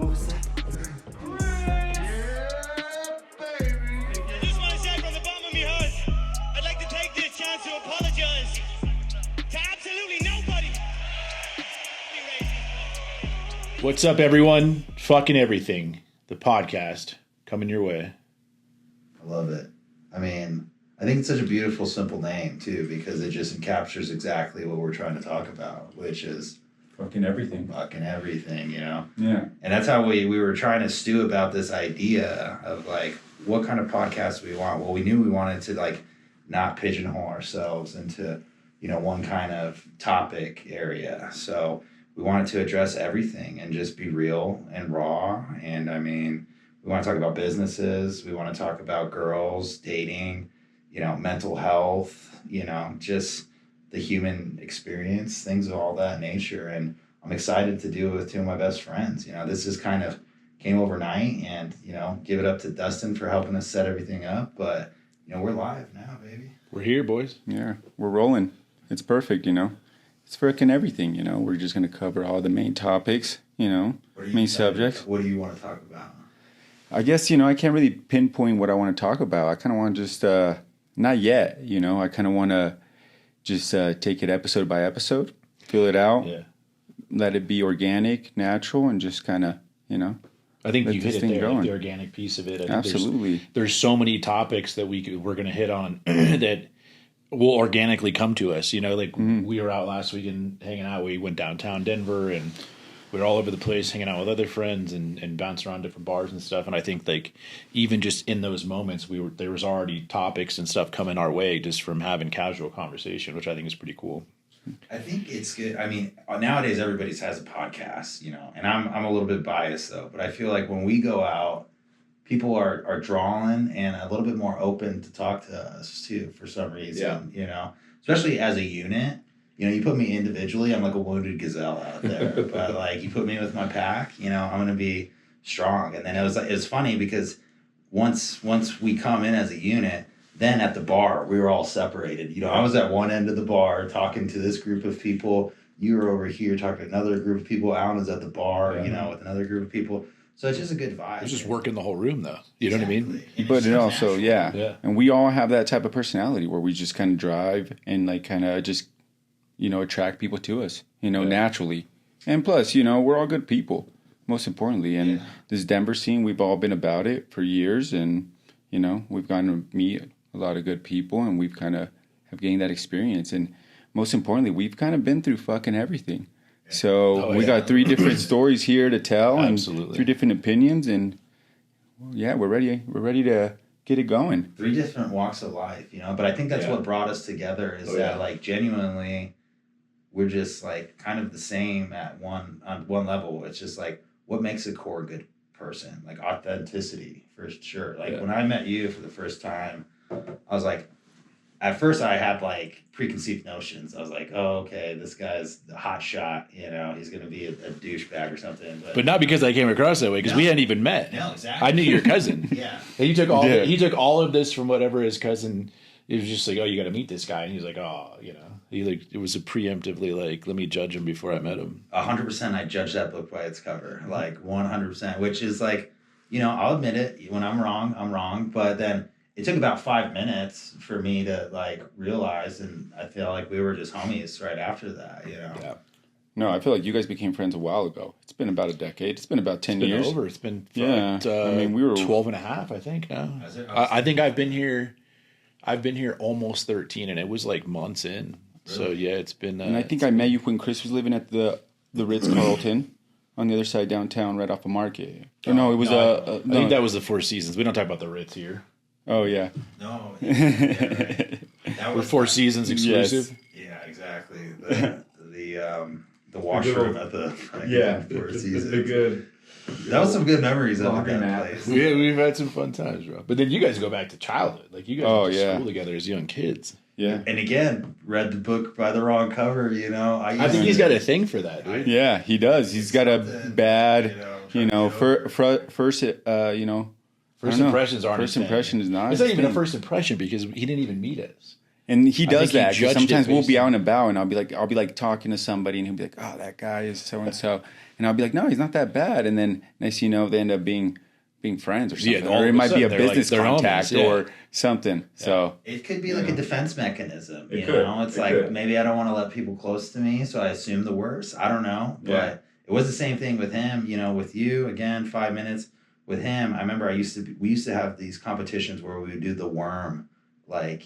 What was that? I just want to say from the bottom of my heart, I'd like to take this chance to apologize to absolutely nobody. What's up, everyone? Fucking Everything, the podcast coming your way. I love it. I mean, I think it's such a beautiful, simple name, too, because it just captures exactly what we're trying to talk about, which is fucking everything. Fucking everything, you know? Yeah. And that's how we were trying to stew about this idea of, like, what kind of podcast we want. Well, we knew we wanted to, like, not pigeonhole ourselves into, you know, one kind of topic area. So we wanted to address everything and just be real and raw. And, I mean, we want to talk about businesses. We want to talk about girls, dating, you know, mental health, you know, just the human experience, things of all that nature. And I'm excited to do it with two of my best friends. You know, this just kind of came overnight, and, you know, give it up to Dustin for helping us set everything up. But, you know, we're live now, baby. We're here, boys. Yeah, we're rolling. It's perfect, you know. It's freaking everything, you know. We're just going to cover all the main topics, you know, main subjects. What do you want to talk about? I guess, you know, I can't really pinpoint what I want to talk about. I kind of want to just, not yet, you know. I kind of want to just take it episode by episode, fill it out, let it be organic, natural, and just kind of, you know. I think you hit it there, going. like the organic piece of it. I think Absolutely. There's so many topics that we're going to hit on that will organically come to us. You know, like we were out last weekend hanging out. We went downtown Denver, and we were all over the place hanging out with other friends and bouncing around different bars and stuff. And I think, like, even just in those moments, there was already topics and stuff coming our way just from having casual conversation, which I think is pretty cool. I think it's good. I mean, nowadays everybody has a podcast, you know, and I'm a little bit biased though, but I feel like when we go out, people are drawing and a little bit more open to talk to us too, for some reason, you know, especially as a unit. You know, you put me individually, I'm like a wounded gazelle out there, but like you put me with my pack, you know, I'm going to be strong. And then it was funny because once we come in as a unit, then at the bar, we were all separated. You know, I was at one end of the bar talking to this group of people. You were over here talking to another group of people. Alan was at the bar, you know, with another group of people. So it's just a good vibe. It's just working the whole room, though. You know what I mean? But it also, yeah. And we all have that type of personality where we just kind of drive and, like, kind of just, you know, attract people to us, you know, naturally. And plus, you know, we're all good people, most importantly. And this Denver scene, we've all been about it for years. And, you know, we've gotten to meet a lot of good people, and we've kind of have gained that experience. And most importantly, we've kind of been through fucking everything. So we got 3 different stories here to tell, and 3 different opinions. And, well, yeah, we're ready to get it going. 3 different walks of life, you know. But I think that's what brought us together is that, like, genuinely, we're just, like, kind of the same on one level. It's just, like, what makes a core good person? Like, authenticity, for sure. Like, when I met you for the first time, I was like, at first I had, like, preconceived notions. I was like, oh, okay, this guy's the hot shot, you know, he's going to be a douchebag or something. But not because I came across that way, because we hadn't even met. No, exactly. I knew your cousin. He took all of this from whatever his cousin. It was just like, oh, you got to meet this guy, and he's like, oh, you know, it was a preemptively like, let me judge him before I met him. 100%, I judge that book by its cover, like 100%, which is like, you know, I'll admit it. When I'm wrong, but then it took about 5 minutes for me to, like, realize, and I feel like we were just homies right after that, you know. Yeah. No, I feel like you guys became friends a while ago. It's been about a decade. It's been about 10 years. It's been I mean, we were 12 and a half, I think now. I think I've been here almost 13, and it was like months in. Really? So yeah, it's been. And I think I met you when Chris was living at the Ritz-Carlton on the other side downtown, right off of Market. Or no, it was I think that was the Four Seasons. We don't talk about the Ritz here. Oh yeah. No. Right. That was Four Seasons exclusive. Yes. Yeah, exactly. The washroom at the Four Seasons. Good. That was some good memories of that place. Yeah, we've had some fun times, bro. But then you guys go back to childhood. Like, you guys went to school together as young kids. Yeah. And again, read the book by the wrong cover, you know. I think he's got a thing for that, dude. Yeah, he does. He's got a bad, first impressions aren't. First impression is not. It's not even a first impression because he didn't even meet us. And he does think he that. 'Cause judged sometimes it we'll based be out on- and about, and I'll be like talking to somebody, and he'll be like, "Oh, that guy is so and so," and I'll be like, "No, he's not that bad." And then next thing you know, they end up being friends or something, all or it of a might be a sudden they're like- business they're homies, contact yeah. or something. So It could be like a defense mechanism. It You could. know, it's It like could. maybe I don't want to let people close to me, so I assume the worst. I don't know, but Yeah. it was the same thing with him. You know, with you again, 5 minutes with him. I remember we used to have these competitions where we would do the worm, like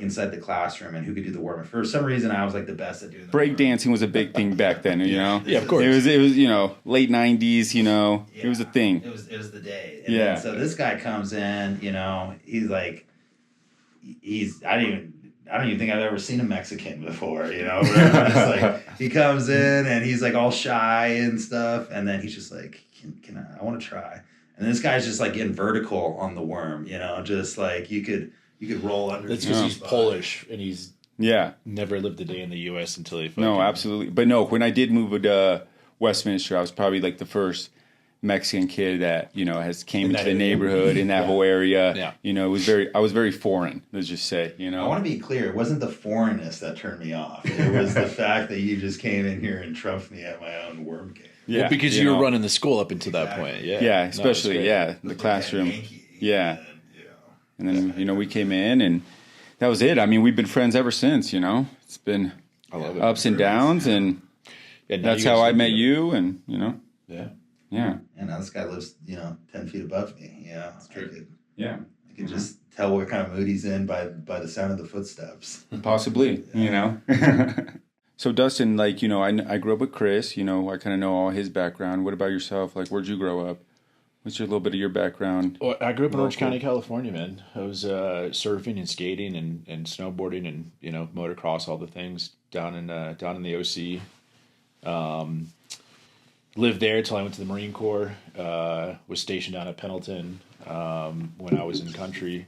inside the classroom, and who could do the worm. And for some reason, I was like the best at doing the worm. breakdancing was a big thing back then, you know. Yeah, of course. It was late '90s, it was a thing. It was the day. And Yeah. then, so this guy comes in, he's like, I don't even think I've ever seen a Mexican before, It's like, he comes in and he's like all shy and stuff. And then he's just like, can I want to try. And this guy's just like getting vertical on the worm, just like you could roll under. That's because he's Polish and he's Yeah. never lived a day in the U.S. until he fucking... No, absolutely. But no, when I did move to Westminster, I was probably like the first Mexican kid that has came into the neighborhood in that whole area. Yeah. I was very foreign. Let's just say, I want to be clear. It wasn't the foreignness that turned me off. It was the fact that you just came in here and trumped me at my own worm game. Yeah, Well, because you were running the school up until that point. Yeah. Yeah, No, it's especially great. the classroom. Yankee, Yeah. And then we came in and that was it. I mean, we've been friends ever since. It's been I love it. ups and downs, and Yeah, now that's you guys how I live met together. you. And Yeah. yeah, And now this guy lives, 10 feet above me. That's true. yeah, I could just tell what kind of mood he's in by the sound of the footsteps. possibly. So Dustin, I grew up with Chris. I kind of know all his background. What about yourself? Like, where'd you grow up? What's your little bit of your background? Well, I grew up in Orange County, California, man. I was surfing and skating and snowboarding and motocross, all the things down in the OC. Lived there till I went to the Marine Corps. Was stationed down at Pendleton when I was in country.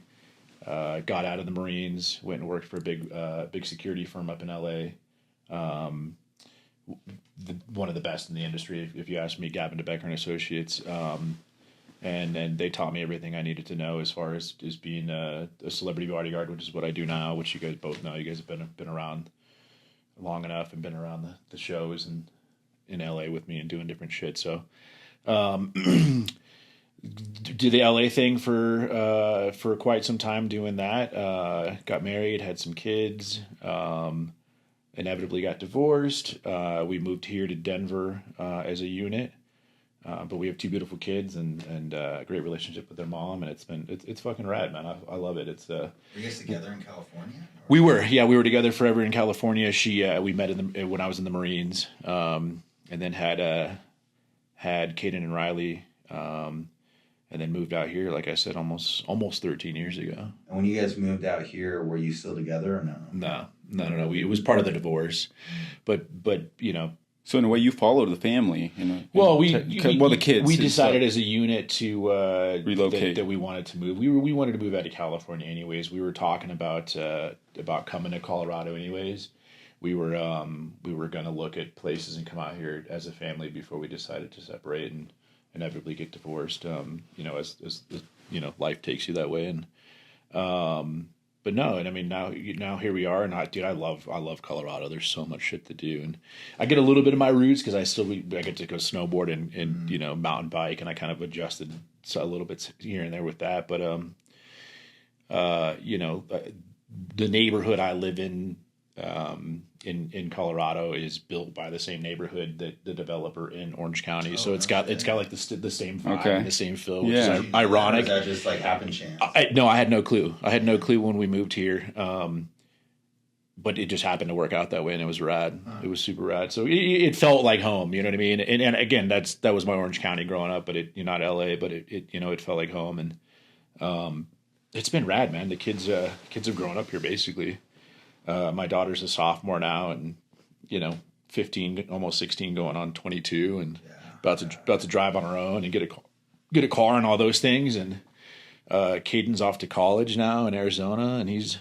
Got out of the Marines, went and worked for a big security firm up in LA. One of the best in the industry, if you ask me, Gavin DeBecker and Associates. And they taught me everything I needed to know as far as being a celebrity bodyguard, which is what I do now, which you guys both know. You guys have been around long enough and been around the shows and in LA with me and doing different shit. So, did the LA thing for quite some time doing that. Got married, had some kids. Inevitably got divorced. We moved here to Denver as a unit. But we have two beautiful kids and a great relationship with their mom, and it's fucking rad, man. I love it. Were you guys together in California? We were together forever in California. We met when I was in the Marines, and then had Caden and Riley, and then moved out here. Like I said, almost 13 years ago. And when you guys moved out here, were you still together or no? No. It was part of the divorce, but So in a way, you followed the family. Well, the kids. We decided as a unit to relocate. that we wanted to move. We wanted to move out of California anyways. We were talking about coming to Colorado anyways. We were going to look at places and come out here as a family before we decided to separate and inevitably get divorced. As life takes you that way. And but no, and I mean now here we are, and I love Colorado. There's so much shit to do, and I get a little bit of my roots because I get to go snowboard and mountain bike, and I kind of adjusted a little bit here and there with that. But the neighborhood I live in Colorado is built by the same neighborhood that the developer in Orange County. So it's got like the same vibe and the same feel, which is ironic. Or is that just like happen chance? No, I had no clue. I had no clue when we moved here. But it just happened to work out that way, and it was rad. It was super rad. So it felt like home, you know what I mean? And again, that was my Orange County growing up, but not LA, but it felt like home, and it's been rad, man. The kids have grown up here basically. My daughter's a sophomore now, and 15, almost 16, going on 22, and about to drive on her own and get a car and all those things. And Caden's off to college now in Arizona, and he's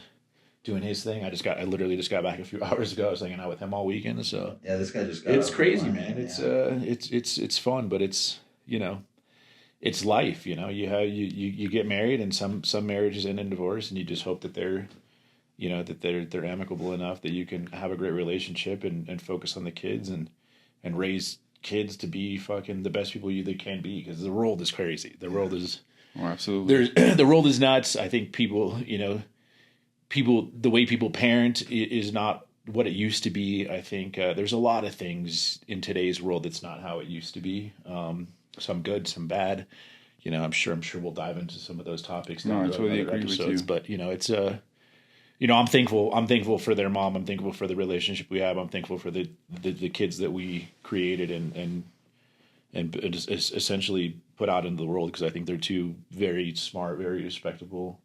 doing his thing. I literally just got back a few hours ago. I was hanging out with him all weekend. So yeah, this guy just got. It's crazy, man. It's fun, but it's it's life. You get married, and some marriages end in divorce, and you just hope that they're you know, that they're amicable enough that you can have a great relationship and focus on the kids and raise kids to be fucking the best people they can be, because the world is crazy. The world is absolutely. The world is nuts. I think people, you know, the way people parent is not what it used to be. I think there's a lot of things in today's world that's not how it used to be. Some good, some bad. You know, I'm sure we'll dive into some of those topics. No, I totally other agree episodes. with you. But you know, it's you know, I'm thankful for their mom. I'm thankful for the relationship we have. I'm thankful for the kids that we created and essentially put out into the world, because I think they're two very smart, very respectable,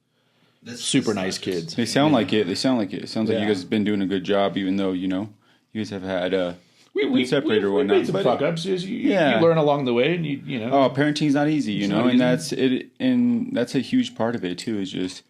super nice kids. They sound like it. It sounds like you guys have been doing a good job, even though, you know, you guys have had we separated or whatnot. Made some fuck ups. You learn along the way, and you know. Oh, parenting's not easy, you know, and that's it. And that's a huge part of it too. Is just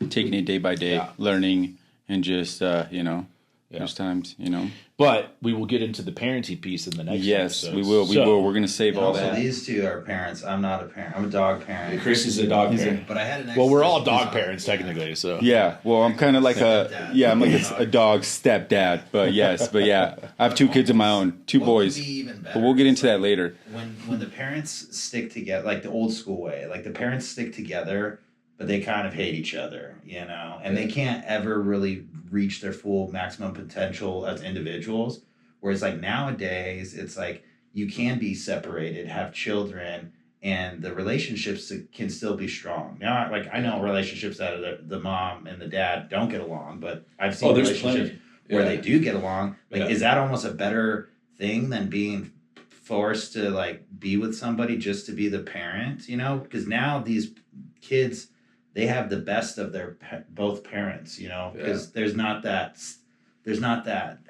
taking it day by day, learning, and just you know, there's times, you know. But we will get into the parenting piece in the next. Yes, episode. we will. We will. We're going to save all that. These two are parents. I'm not a parent. I'm a dog parent. Chris is a dog parent. But I had an. Well, we're all dog parents technically. So yeah. Well, I'm kind of like I'm like a dog stepdad. But yes, I have two kids of my own, two boys. But we'll get into that later. When the parents stick together, like the old school way, like the parents stick together, but they kind of hate each other, you know, and they can't ever really reach their full maximum potential as individuals. Whereas like nowadays, it's like you can be separated, have children, and the relationships can still be strong. Now, like I know relationships that the mom and the dad don't get along, but I've seen relationships where they do get along. Like, is that almost a better thing than being forced to like be with somebody just to be the parent? You know, because now these kids, they have the best of their both parents, you know, because there's not that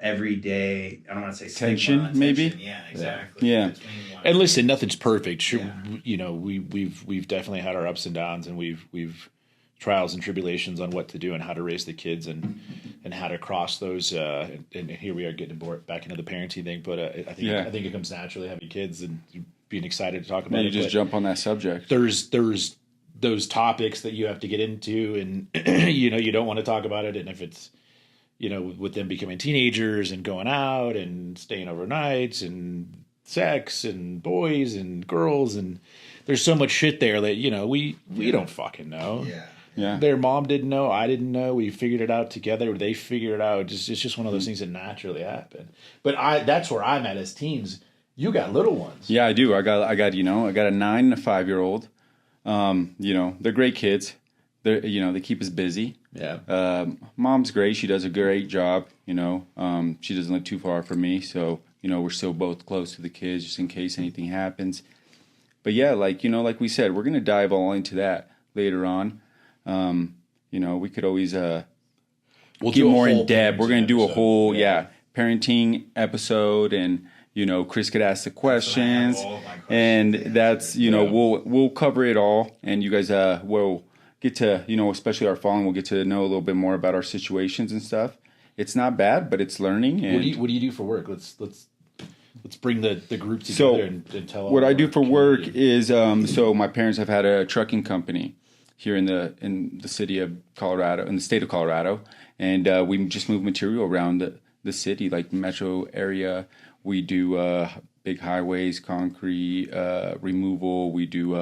everyday, I don't want to say tension, maybe. Yeah, exactly. Yeah. And listen, nothing's perfect. Sure, you know, we've definitely had our ups and downs, and we've trials and tribulations on what to do and how to raise the kids and how to cross those. And here we are getting back into the parenting thing, but I think it comes naturally having kids and being excited to talk about. You just jump on that subject. There's those topics that you have to get into, and you know, you don't want to talk about it. And if it's, you know, with them becoming teenagers and going out and staying overnights and sex and boys and girls, and there's so much shit there that, you know, we don't fucking know. Yeah. Their mom didn't know. I didn't know. We figured it out together. They figured it out. It's just one of those things that naturally happen. But that's where I'm at as teens. You got little ones. Yeah, I do. I got you know, I got a 9 and a 5-year-old. You know, they're great kids. They're, you know, they keep us busy. Yeah. Mom's great. She does a great job. You know, she doesn't live too far from me, so you know, we're still both close to the kids just in case anything happens. But yeah, like, you know, like we said, we're gonna dive all into that later on. You know, we could always we'll get more in depth. We're gonna do a whole parenting episode, and you know, Chris could ask the questions, and that's, you know, we'll cover it all, and you guys will get to, you know, especially our following, will get to know a little bit more about our situations and stuff. It's not bad, but it's learning. And what do you do for work? Let's bring the group together and tell. What I do for work is so my parents have had a trucking company here in the city of Colorado, in the state of Colorado, and we just move material around the city, like metro area. We do big highways, concrete removal. We do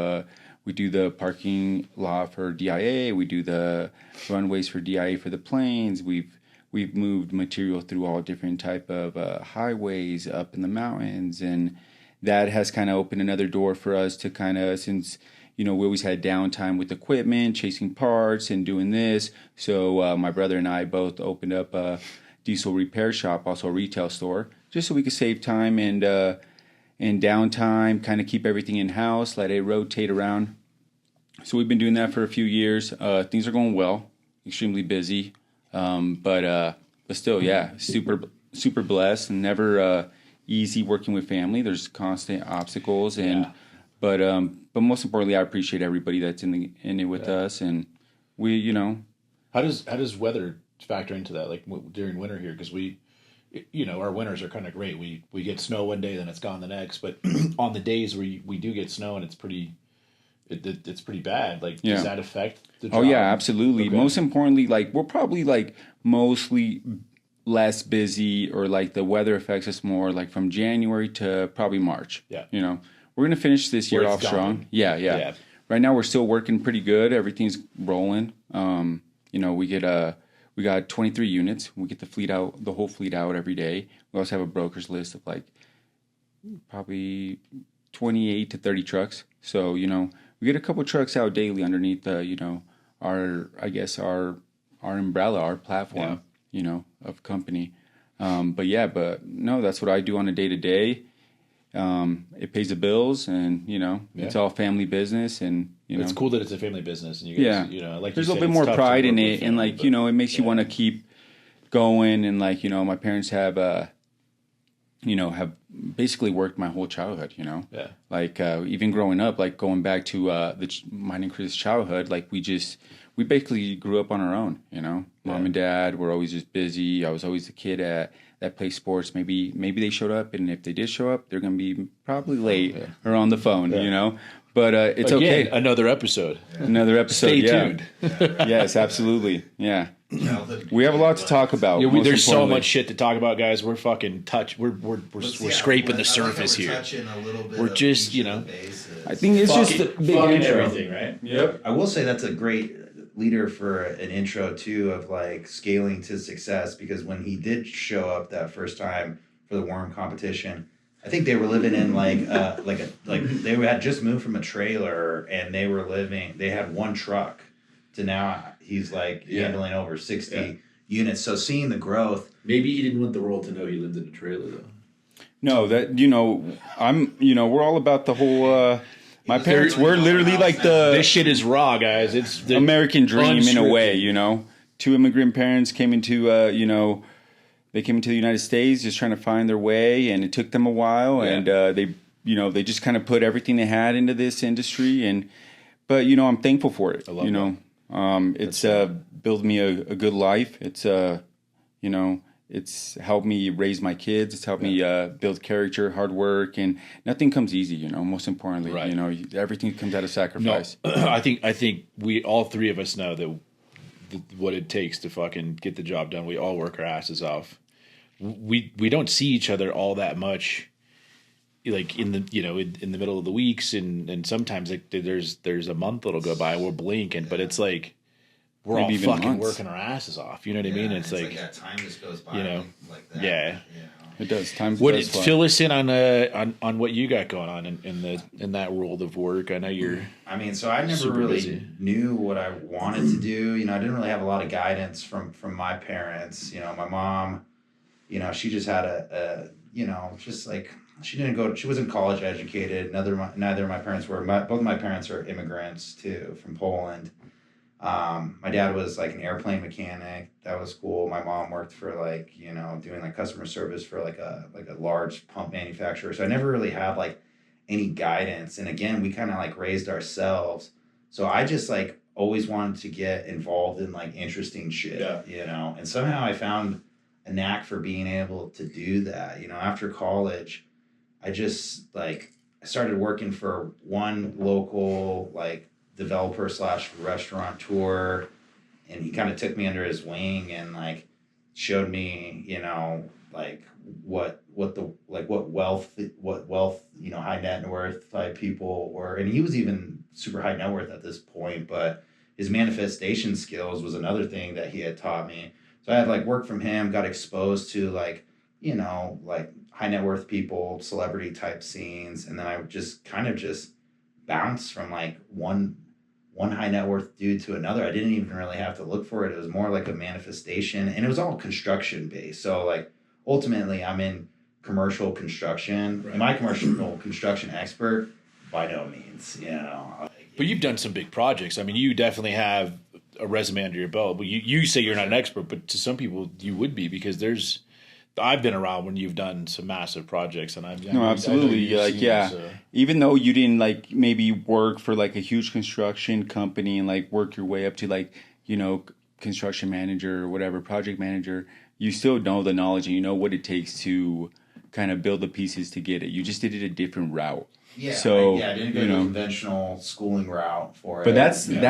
the parking lot for DIA. We do the runways for DIA for the planes. We've moved material through all different type of highways up in the mountains, and that has kind of opened another door for us to kind of, since, you know, we always had downtime with equipment, chasing parts and doing this. So my brother and I both opened up a diesel repair shop, also a retail store, just so we could save time and downtime, kind of keep everything in-house, let it rotate around. So we've been doing that for a few years. Things are going well, extremely busy, but still, super blessed, and never easy working with family. There's constant obstacles, and but most importantly, I appreciate everybody that's in it with us, and we, you know. How does weather factor into that, like during winter here? Because we, you know, our winters are kind of great. We get snow one day, then it's gone the next. But on the days we do get snow and it's pretty it's pretty bad. Like, Yeah. does that affect the job? Oh yeah, absolutely. Okay. Most importantly, like we're probably like mostly less busy, or like the weather affects us more, like from January to probably March. Yeah. You know, we're gonna finish this year Where off it's strong. dumping. Yeah. Yeah. Right now we're still working pretty good. Everything's rolling. You know, we got 23 units. We get the whole fleet out every day. We also have a broker's list of like probably 28 to 30 trucks. So, you know, we get a couple trucks out daily underneath the, you know, our umbrella, our platform, you know, of company. But no, that's what I do on a day to day. It pays the bills, and you know, it's all family business, and you know, It's cool that it's a family business, and you guys, you know, like there's you a said, little bit it's more tough to pride in work it, with and family, like but- you know, it makes you want to keep going, and like you know, my parents have have basically worked my whole childhood, you know, like even growing up, like going back to mine and Chris' childhood, like we basically grew up on our own, you know, mom and dad were always just busy. I was always the kid that plays sports. Maybe they showed up, and if they did show up, they're going to be probably late or on the phone, you know, but it's Again, okay. Another episode. Another episode. Stay yeah. tuned. Yes, absolutely. Yeah. We have a lot to talk about. Yeah, most there's so importantly. much shit to talk about, guys. We're fucking we're scraping the surface here. We're just, you know, I think it's just the big intro. everything, right? Yep. I will say that's a great leader for an intro too, of like scaling to success, because when he did show up that first time for the worm competition, I think they were living in they had just moved from a trailer, and they had one truck to now he's like handling over 60 units. So seeing the growth. Maybe he didn't want the world to know he lived in a trailer, though. No, that we're all about the whole. My parents were literally like This shit is raw, guys. It's the American dream in a way, unscripted. you know. Two immigrant parents came into they came into the United States just trying to find their way, and it took them a while, and they just kind of put everything they had into this industry, but I'm thankful for it. I love that. It's built me a good life. It's helped me raise my kids. It's helped me build character, hard work, and nothing comes easy. Most importantly, Right. Everything comes out of sacrifice. No, I think we all three of us know that what it takes to fucking get the job done. We all work our asses off. We don't see each other all that much, like in the middle of the weeks, and sometimes like there's a month that'll go by, we'll blink, but it's like we're Maybe all even fucking months. working our asses off. You know what I mean? It's like that time just goes by, like that. Yeah. It does. Times What does fly. fill us in on what you got going on in that world of work? I know you're. I mean, so I never Super really busy. knew what I wanted to do. I didn't really have a lot of guidance from my parents. My mom, she just had just like she didn't go. She wasn't college educated. Neither of my parents were. Both of my parents are immigrants too, from Poland. My dad was like an airplane mechanic. That was cool. My mom worked for doing like customer service for like a large pump manufacturer. So I never really had like any guidance. And again, we kind of like raised ourselves. So I just like always wanted to get involved in like interesting shit, and somehow I found a knack for being able to do that. After college, I just I started working for one local developer / restaurateur, and he kind of took me under his wing and showed me what wealth high net worth type people were. And he was even super high net worth at this point, but his manifestation skills was another thing that he had taught me. So I had work from him, got exposed to high net worth people, celebrity type scenes, and then I just kind of just bounced from one high net worth dude to another. I didn't even really have to look for it. It was more like a manifestation, and it was all construction based. So ultimately I'm in commercial construction. Right. Am I a commercial construction expert? By no means, But you've done some big projects. I mean, you definitely have a resume under your belt. But you say you're not an expert, but to some people you would be, because I've been around when you've done some massive projects, and No, absolutely. Even though you didn't maybe work for a huge construction company and work your way up to construction manager or whatever, project manager, you still know the knowledge and you know what it takes to kind of build the pieces to get it. You just did it a different route. Yeah. So I didn't go the conventional schooling route for it. But that's like the,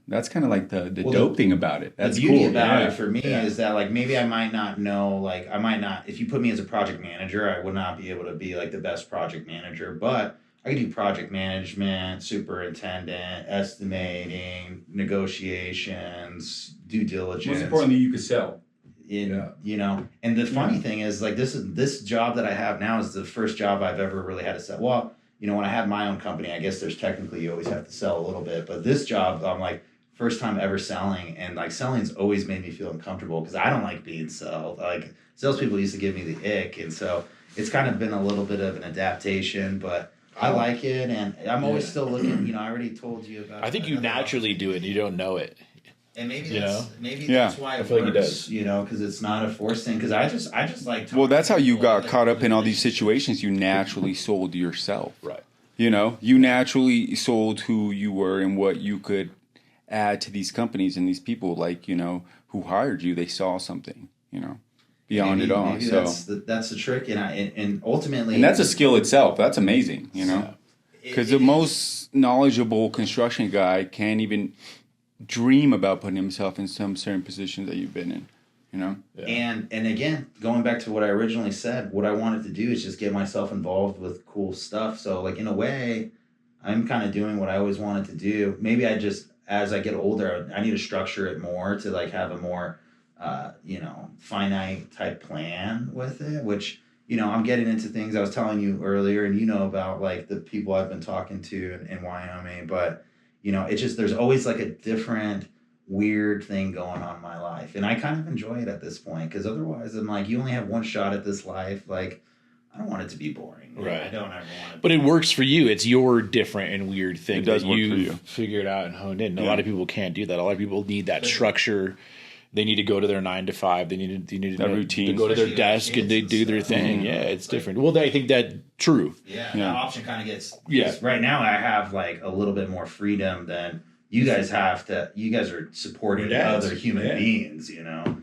that's kind of like the dope thing about it. That's the beauty cool. about it for me is that like maybe I might not know, like I might not, if you put me as a project manager, I would not be able to be like the best project manager, but I could do project management, superintendent, estimating, negotiations, due diligence. Most importantly, you could sell. And the funny thing is like this job that I have now is the first job I've ever really had to sell. Well, when I had my own company, I guess there's technically you always have to sell a little bit, but this job I'm like first time ever selling, and like selling's always made me feel uncomfortable because I don't like being sold. Like salespeople used to give me the ick, and so it's kind of been a little bit of an adaptation, but I like it, and I'm always still looking. I already told you about. I think you naturally do it, and you don't know it. And maybe that's why it works, because it's not a forced thing. Because I just like. Well, that's how you got caught up in all these situations. You naturally sold yourself, right? You naturally sold who you were and what you could add to these companies and these people, like who hired you. They saw something, beyond it all. So that's the trick, and ultimately, and that's a skill itself. That's amazing, because the most knowledgeable construction guy can't even dream about putting himself in some certain positions that you've been in, And again, going back to what I originally said, what I wanted to do is just get myself involved with cool stuff. So like in a way, I'm kind of doing what I always wanted to do. Maybe as I get older, I need to structure it more to like have a more finite type plan with it, which, I'm getting into things I was telling you earlier, and about like the people I've been talking to in Wyoming, but it's just, there's always like a different weird thing going on in my life. And I kind of enjoy it at this point, because otherwise I'm like, you only have one shot at this life. Like, I don't want it to be boring. Right. I don't ever want it. But it works for you. It's your different and weird thing that you figured out and honed in. A lot of people can't do that. A lot of people need that structure. They need to go to their 9 to 5. They need to routine. To go to their desk and they do their thing. Yeah, it's different. Well, I think that's true. Yeah, that option kind of gets. Yeah. Right now, I have like a little bit more freedom than you guys have to. You guys are supporting other human beings. Yeah.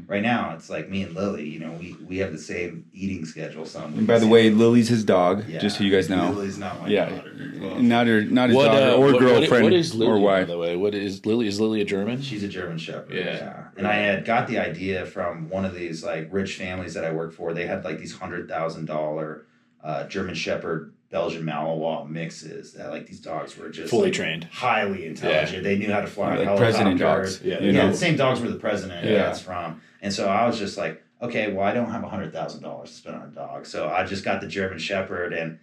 Right now, it's like me and Lily. We have the same eating schedule. And by the way, Lily's his dog. Yeah. Just so you guys know. Lily's not my daughter. Well, not his daughter or girlfriend what is Lily, or wife. By the way, what is Lily? Is Lily a German? She's a German Shepherd. Yeah. And I had got the idea from one of these like rich families that I work for. They had like these $100,000 German Shepherd Belgian Malinois mixes that like these dogs were just fully trained, highly intelligent. Yeah. They knew how to fly like president dogs. Yeah, the same dogs were the president that's from. And so I was just like, okay, well, I don't have $100,000 to spend on a dog, so I just got the German Shepherd, and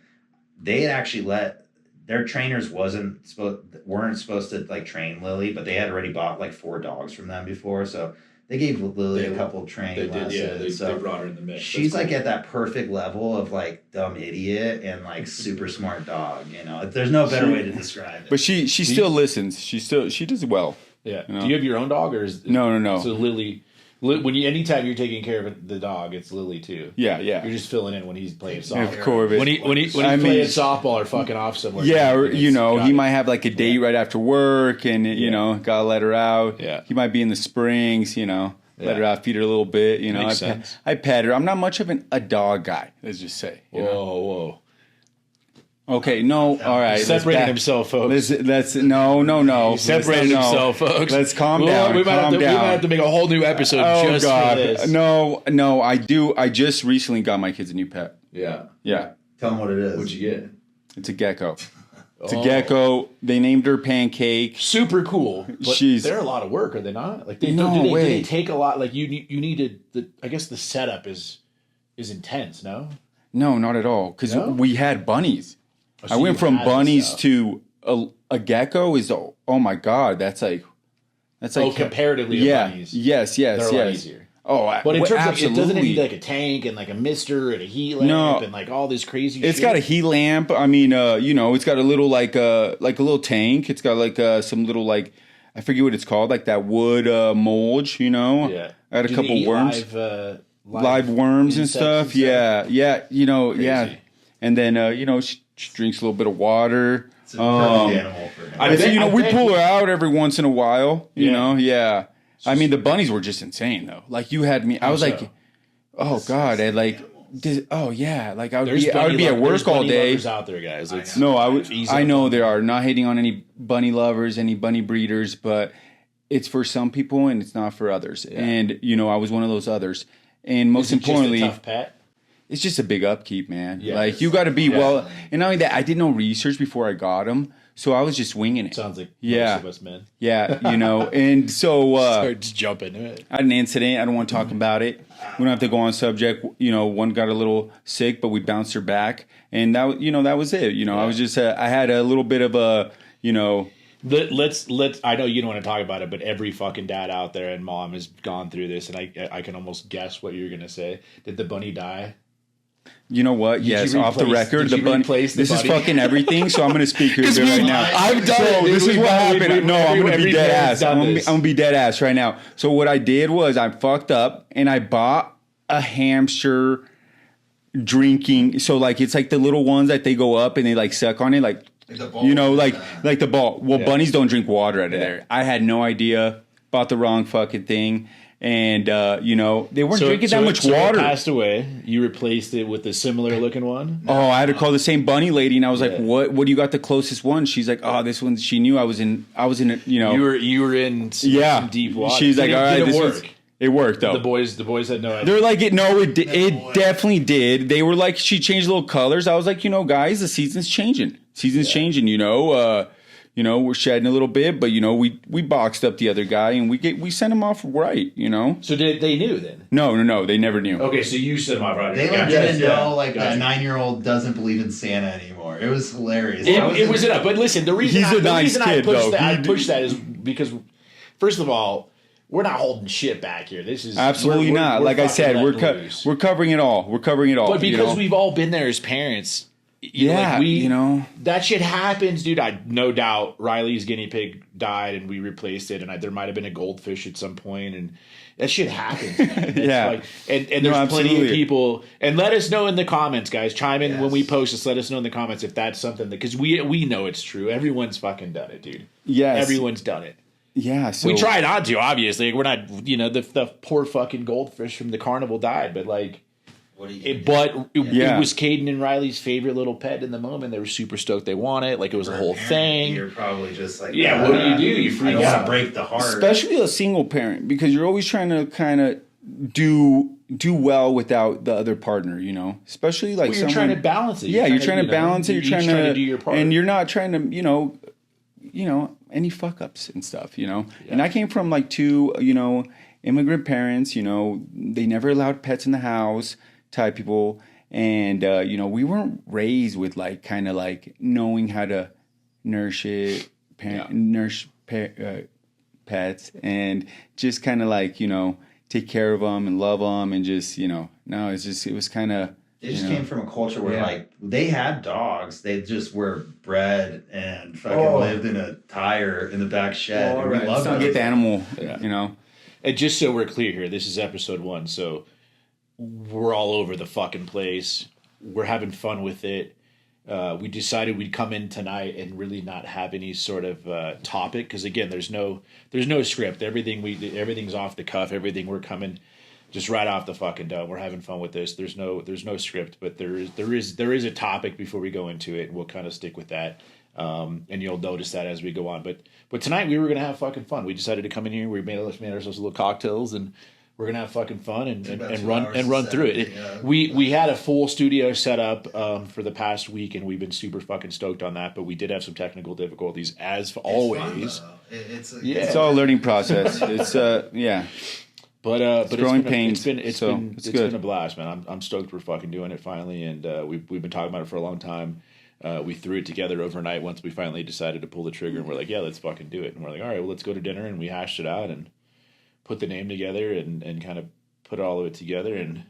they had actually let their trainers weren't supposed to like train Lily, but they had already bought like 4 dogs from them before, so they gave Lily a couple training lessons. They brought her in the mix. She's like at that perfect level of like dumb idiot and like super smart dog. There's no better way to describe it. But she still listens. She does well. Yeah. Do you have your own dog, or is no? So Lily. Anytime you're taking care of the dog, it's Lily too. Yeah. You're just filling in when he's playing softball. Of course. When he's playing softball or fucking off somewhere. Yeah, or, he might have like a date right after work, and gotta let her out. Yeah. He might be in the springs. Let her out, feed her a little bit. Makes sense. I pet her. I'm not much of a dog guy. Let's just say. Whoa. Okay, no, all right. He's separating himself, folks. Let's no. He's separating himself, folks. Let's calm down. We might have to make a whole new episode just for this. No, I do. I just recently got my kids a new pet. Yeah. Tell them what it is. What'd you get? It's a gecko. It's a gecko. They named her Pancake. Super cool. But they're a lot of work, are they not? Like do they take a lot? Like you need to. I guess the setup is intense. No. No, not at all. Because we had bunnies. I went from bunnies to a gecko. Oh my god, that's like comparatively to bunnies. Yes. They're a lot easier. But in terms of, doesn't it need like a tank and like a mister and a heat lamp and like all this crazy shit? It's got a heat lamp. I mean, it's got a little like a little tank. It's got like some little like, I forget what it's called, like that wood mulch, Yeah. I had a couple worms. Live worms and stuff. Yeah. Yeah. And then, she drinks a little bit of water. It's a perfect animal for him. We pull her out every once in a while, Yeah. I mean, the bunnies were just insane, though. Like, you had me. I was like, Oh God, I like. Oh yeah, like I would There's be at work all day. Lovers out there, guys. It's, No, I know there are. Not hating on any bunny lovers, any bunny breeders, but it's for some people and it's not for others. Yeah. And I was one of those others. And most importantly, just a tough pet? It's just a big upkeep, man. Yeah, like you got to be well. And not only that, I did no research before I got him, so I was just winging it. Sounds like most of us men. Yeah, and so just jump into it. I had an incident. I don't want to talk about it. We don't have to go on subject. One got a little sick, but we bounced her back, and that was it. I was just I had a little bit of a Let's. I know you don't want to talk about it, but every fucking dad out there and mom has gone through this, and I can almost guess what you're gonna say. Did the bunny die? You know what? Yes, off the record, the bunny. This is fucking everything. So I'm going to speak here right now. I've done it. This is what happened. No, I'm going to be dead ass. I'm going to be dead ass right now. So what I did was I fucked up and I bought a hamster drinking. So like it's like the little ones that they go up and they like suck on it, like the ball, like the ball. Well, bunnies don't drink water out of there. I had no idea. Bought the wrong fucking thing. And, they weren't drinking that much water. It passed away. You replaced it with a similar looking one? Oh, I had to call the same bunny lady, and I was like, what do you got the closest one? She's like, oh, this one, she knew I was in, You were in some deep water. She's like, all right, did it work? It worked, though. The boys had no idea. They're like, it definitely did. They were like, she changed little colors. I was like, guys, the season's changing. Changing, we're shedding a little bit, but we boxed up the other guy and we sent him off right, So they knew then? No, they never knew. Okay, so you sent him off right. They didn't know that 9-year-old doesn't believe in Santa anymore. It was hilarious. It was enough. But listen, the reason I push that is because, first of all, we're not holding shit back here. This is absolutely not. Like I said, we're covering it all. We're covering it all. But because we've all been there as parents. That shit happens, dude. No doubt Riley's guinea pig died and we replaced it, and there might have been a goldfish at some point, and that shit happens. Man. And there's plenty of people. And let us know in the comments, guys. Chime in when we post this. Let us know in the comments if that's something because we know it's true. Everyone's fucking done it, dude. Yes, everyone's done it. Yeah, so we try not to. Obviously, we're not. The poor fucking goldfish from the carnival died, but like. It was Caden and Riley's favorite little pet in the moment. They were super stoked they want it. Like it was a whole thing. You're probably just like, what do? You freak out. To break the heart. Especially a single parent because you're always trying to kind of do well without the other partner, Especially like you're trying to balance it. You're trying to balance it. You're trying to do your part. And you're not trying to, any fuck ups and stuff, Yeah. And I came from like two, immigrant parents, they never allowed pets in the house. Type people, and we weren't raised with like kind of like knowing how to nurse pets, and just kind of like take care of them and love them, and just it was kind of. They just came from a culture where like they had dogs, they just were bred and fucking lived in a tire in the back shed. And we loved them. Get the animal, And just so we're clear here, this is episode 1, so. We're all over the fucking place. We're having fun with it. We decided we'd come in tonight and really not have any sort of topic because again, there's no script. Everything's off the cuff. Everything we're coming just right off the fucking dome. We're having fun with this. There's no script, but there is a topic before we go into it. We'll kind of stick with that, and you'll notice that as we go on. But tonight we were gonna have fucking fun. We decided to come in here. We made ourselves little cocktails and. We're gonna have fucking fun and run through it. We had a full studio set up for the past week, and we've been super fucking stoked on that. But we did have some technical difficulties, as always. Fun, it's all a learning process. It's But growing pains. It's been a blast, man. I'm stoked we're fucking doing it finally, and we've been talking about it for a long time. We threw it together overnight once we finally decided to pull the trigger, and we're like, yeah, let's fucking do it. And we're like, all right, well, let's go to dinner, and we hashed it out and. Put the name together and kind of put all of it together, and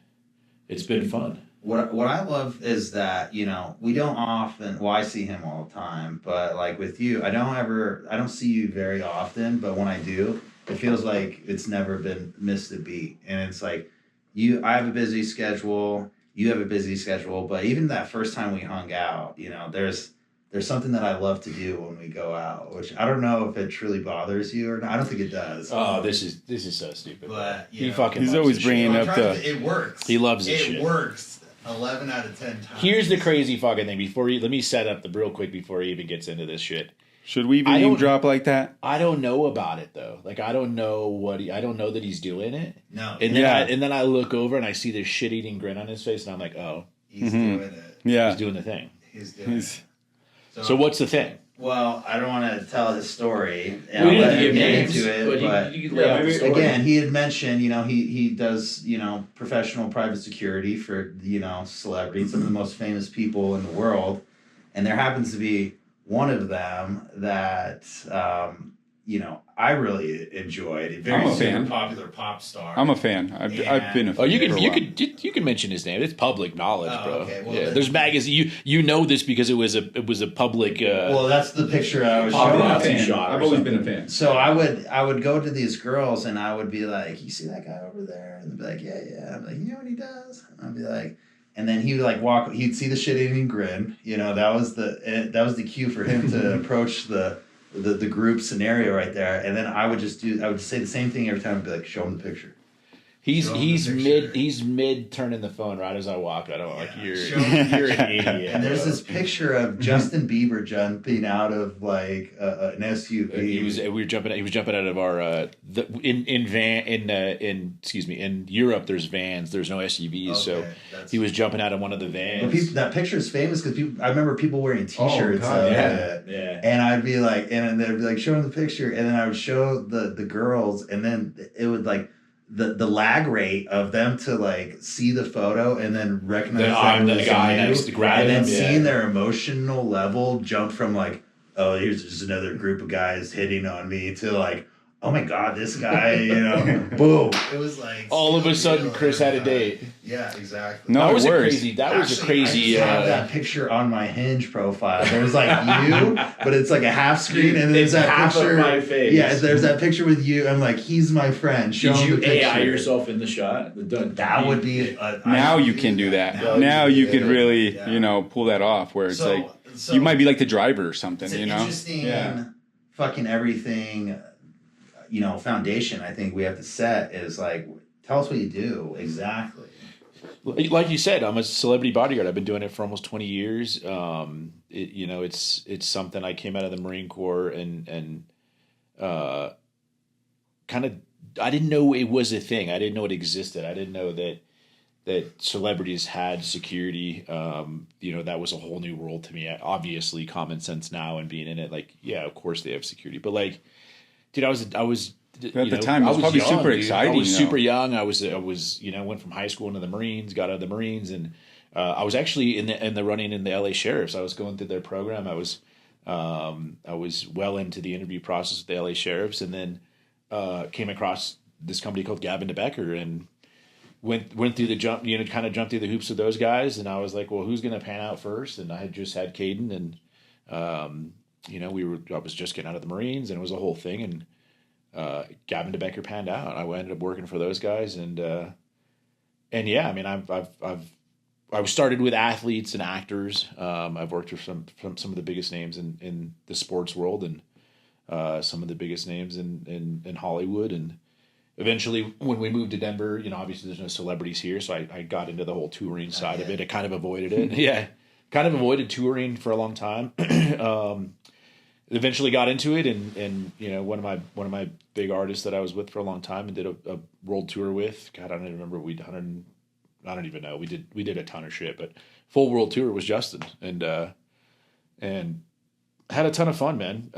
it's been fun. What I love is that we don't often. Well, I see him all the time, but like with you, I don't see you very often. But when I do, it feels like it's never been missed a beat, and it's like I have a busy schedule, you have a busy schedule, but even that first time we hung out, there's there's something that I love to do when we go out, which I don't know if it truly bothers you or not. I don't think it does. Oh, this is so stupid. But he's always bringing up it works. He loves this shit. It works 11 out of 10 times. Here's the crazy fucking thing. Let me set up real quick before he even gets into this shit. Should we even name drop like that? I don't know about it though. Like I don't know I don't know that he's doing it. No. And then I look over and I see this shit eating grin on his face and I'm like, oh, he's doing it. Yeah, he's doing the thing. He's doing it. So what's the thing? Well, I don't want to tell his story. We didn't have to give names, into it, but you lay out the story. Again, he had mentioned, he does, professional private security for, celebrities, some of the most famous people in the world, and there happens to be one of them that, I really enjoyed. I'm a fan. Popular pop star. I'm a fan. I've been a fan. Oh, you can mention his name. It's public knowledge, bro. Okay. Well, yeah, there's magazine. You know this because it was a public. Well, that's the picture I was showing. I've always been a fan. So I would go to these girls and I would be like, "You see that guy over there?" And they'd be like, "Yeah." I'm like, "You know what he does?" And I'd be like, and then he would like walk. He'd see the shit eating grin. That was the cue for him to approach the group scenario right there, and then I would say the same thing every time. I'd be like, show him the picture. He's mid turning the phone right as I walk. I don't like you're an idiot. And there's this picture of Justin Bieber jumping out of like an SUV. He was jumping out of our in Europe. There's vans. There's no SUVs, okay, so he was jumping out of one of the vans. That picture is famous because I remember people wearing T-shirts. Yeah. And I'd be like, and they'd be like, show them the picture, and then I would show the girls, and then it would like. The lag rate of them to like see the photo and then recognize that I'm the guy next to grab and then him, seeing their emotional level jump from like, oh, here's just another group of guys hitting on me to like, oh my god, this guy, boom. It was like all of a sudden Chris had a date. Yeah, exactly. No, that was a crazy. I have that picture on my Hinge profile. There's like you, but it's like a half screen, and there's that half picture. Of my face. Yeah, there's that picture with you. I'm like, he's my friend. Show him the picture. AI yourself in the shot? That would be. Now you can do that. Now you could really, pull that off. Where it's like you might be like the driver or something. It's an interesting, fucking everything. Foundation. I think we have to set is like, tell us what you do exactly. Like you said, I'm a celebrity bodyguard. I've been doing it for almost 20 years. It's something I came out of the Marine Corps and kind of, I didn't know it was a thing. I didn't know it existed. I didn't know that celebrities had security. That was a whole new world to me. Obviously, common sense now and being in it, like, yeah, of course they have security. But like, dude, I was at the time, it was probably super exciting. I was super young. I was went from high school into the Marines, got out of the Marines, and I was actually in the running in the LA Sheriffs. I was going through their program. I was well into the interview process with the LA Sheriffs, and then came across this company called Gavin DeBecker and went through the jump, kind of jumped through the hoops with those guys. And I was like, well, who's going to pan out first? And I had just had Caden, and I was just getting out of the Marines, and it was a whole thing. And Gavin DeBecker panned out. I ended up working for those guys, and yeah, I mean, I started with athletes and actors. I've worked with some of the biggest names in the sports world, and some of the biggest names in Hollywood. And eventually, when we moved to Denver, obviously there's no celebrities here, so I got into the whole touring side of it. I kind of avoided it. Yeah, kind of avoided touring for a long time. Eventually got into it, and one of my big artists that I was with for a long time and did a world tour with. God, I don't even remember. I don't even know. We did a ton of shit, but full world tour was Justin, and had a ton of fun, man.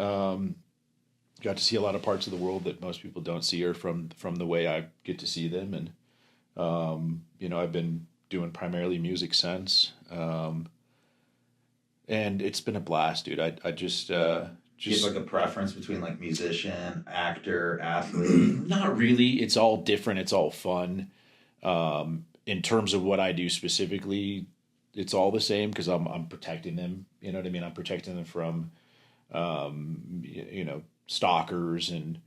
Got to see a lot of parts of the world that most people don't see, or from the way I get to see them, and I've been doing primarily music since, and it's been a blast, dude. I just do you have like a preference between like musician, actor, athlete? Not really. It's all different. It's all fun. In terms of what I do specifically, it's all the same because I'm protecting them. You know what I mean? I'm protecting them from, stalkers and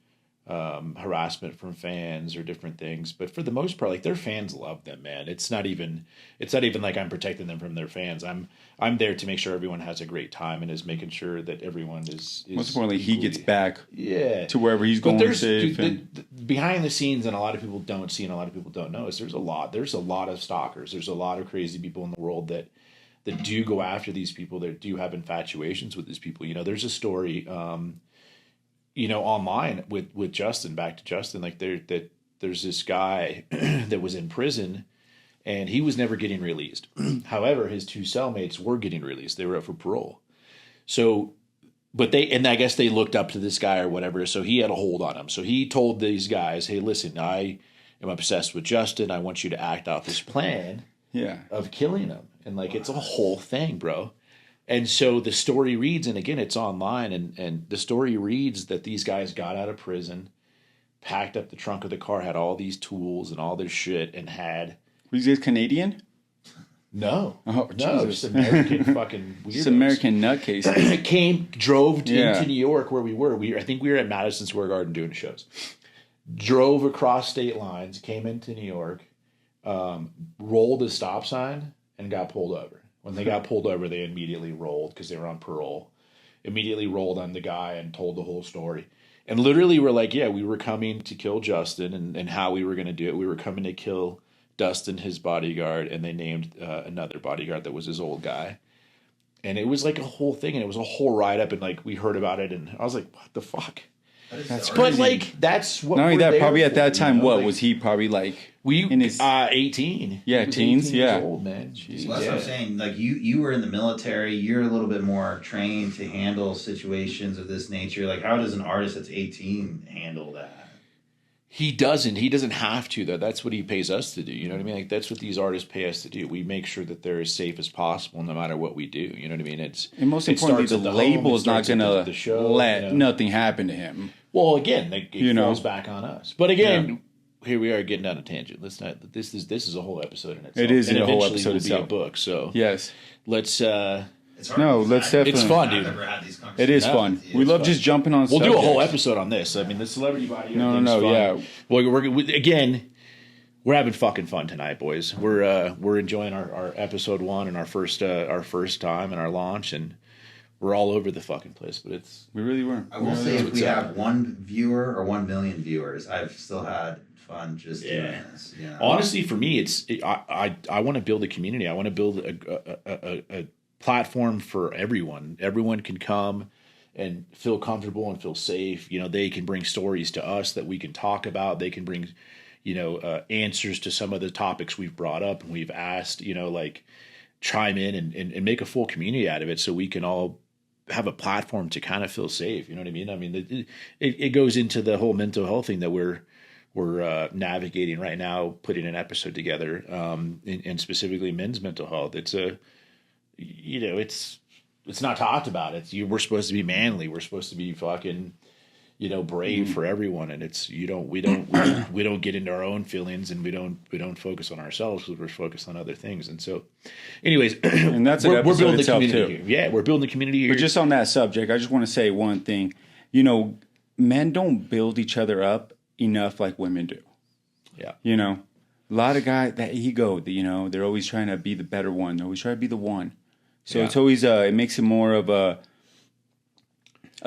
harassment from fans or different things, but for the most part, like their fans love them, man. It's not even like I'm protecting them from their fans. I'm there to make sure everyone has a great time and is making sure that everyone is most importantly he gets back to wherever he's but going safe. The behind the scenes, and a lot of people don't see and a lot of people don't know, is there's a lot of stalkers. There's a lot of crazy people in the world that do go after these people, that do have infatuations with these people. You know, there's a story online with Justin, back to Justin, like there's this guy that was in prison and he was never getting released. However, his two cellmates were getting released. They were up for parole. So, I guess they looked up to this guy or whatever. So he had a hold on him. So he told these guys, hey, listen, I am obsessed with Justin. I want you to act out this plan of killing him. And like, it's a whole thing, bro. And so the story reads, and again, it's online, and the story reads that these guys got out of prison, packed up the trunk of the car, had all these tools and all this shit, and had... Was he Canadian? No. Oh, no, Jesus. just American fucking weirdos. Just American nutcase. Drove into New York where we were. I think we were at Madison Square Garden doing shows. Drove across state lines, came into New York, rolled a stop sign, and got pulled over. When they got pulled over, they immediately rolled because they were on parole. Immediately rolled on the guy and told the whole story. And literally were like, yeah, we were coming to kill Justin and how we were going to do it. We were coming to kill Dustin, his bodyguard, and they named another bodyguard that was his old guy. And it was like a whole thing, and it was a whole write-up, and like we heard about it, and I was like, what the fuck? That's but like that's what. Not only that, probably at that time, like, was he probably like in his 18? Yeah, teens. 18 years old, man. Well, that's what I'm saying. Like you were in the military. You're a little bit more trained to handle situations of this nature. Like, how does an artist that's 18 handle that? He doesn't have to, though. That's what he pays us to do. You know what I mean? Like, that's what these artists pay us to do. We make sure that they're as safe as possible no matter what we do. You know what I mean? And most importantly, the label is not going to let nothing happen to him. Well, again, it falls back on us. But again, here we are getting down a tangent. Let's not. This is a whole episode in itself. It is and a whole eventually episode will itself. Be a book. So yes, let's. Let's definitely. It's fun, dude. It is fun. We love just jumping on. We'll do a whole episode on this. I mean, the celebrity body. No, yeah. Well, we're having fucking fun tonight, boys. We're enjoying our episode 1 and our first time and our launch, and we're all over the fucking place. But we really were. I will say, if we have 1 viewer or 1 million viewers, I've still had fun just doing this. You know? Honestly, for me, I want to build a community. I want to build a platform for everyone. Everyone can come and feel comfortable and feel safe. You know, they can bring stories to us that we can talk about. They can bring, answers to some of the topics we've brought up and we've asked, like chime in and make a full community out of it so we can all have a platform to kind of feel safe. You know what I mean? I mean, it goes into the whole mental health thing that we're navigating right now, putting an episode together, and specifically men's mental health. It's not talked about. We're supposed to be manly. We're supposed to be fucking, brave for everyone. And we don't get into our own feelings, and we don't focus on ourselves because we're focused on other things. And so, anyways, and that's we're building the community too. Here. Yeah, we're building the community here. But just on that subject, I just want to say one thing. Men don't build each other up enough like women do. Yeah. A lot of guys, that ego, they're always trying to be the better one. They're always trying to be the one. So it's always it makes it more of a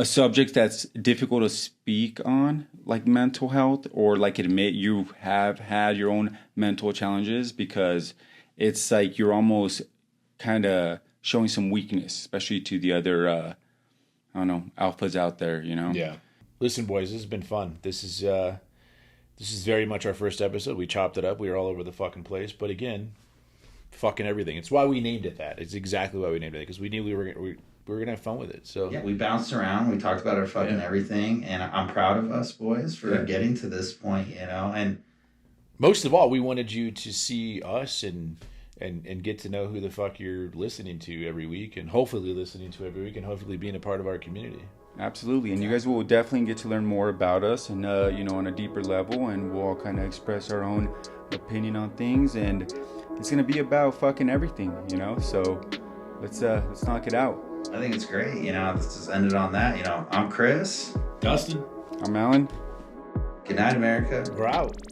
subject that's difficult to speak on, like mental health, or like admit you have had your own mental challenges, because it's like you're almost kind of showing some weakness, especially to the other alphas out there. Yeah. Listen, boys, this has been fun. This is very much our first episode. We chopped it up. We were all over the fucking place, but again, fucking everything. It's why we named it that. It's exactly why we named it, because we knew we were gonna have fun with it. So yeah, we bounced around. We talked about our fucking everything, and I'm proud of us, boys, for getting to this point. And most of all, we wanted you to see us and get to know who the fuck you're listening to every week, and hopefully being a part of our community. Absolutely, and you guys will definitely get to learn more about us, and on a deeper level, and we'll all kind of express our own opinion on things, and it's gonna be about fucking everything, So let's knock it out. I think it's great. Let's just end it on that. I'm Chris. Dustin. I'm Alan. Good night, America. We're out.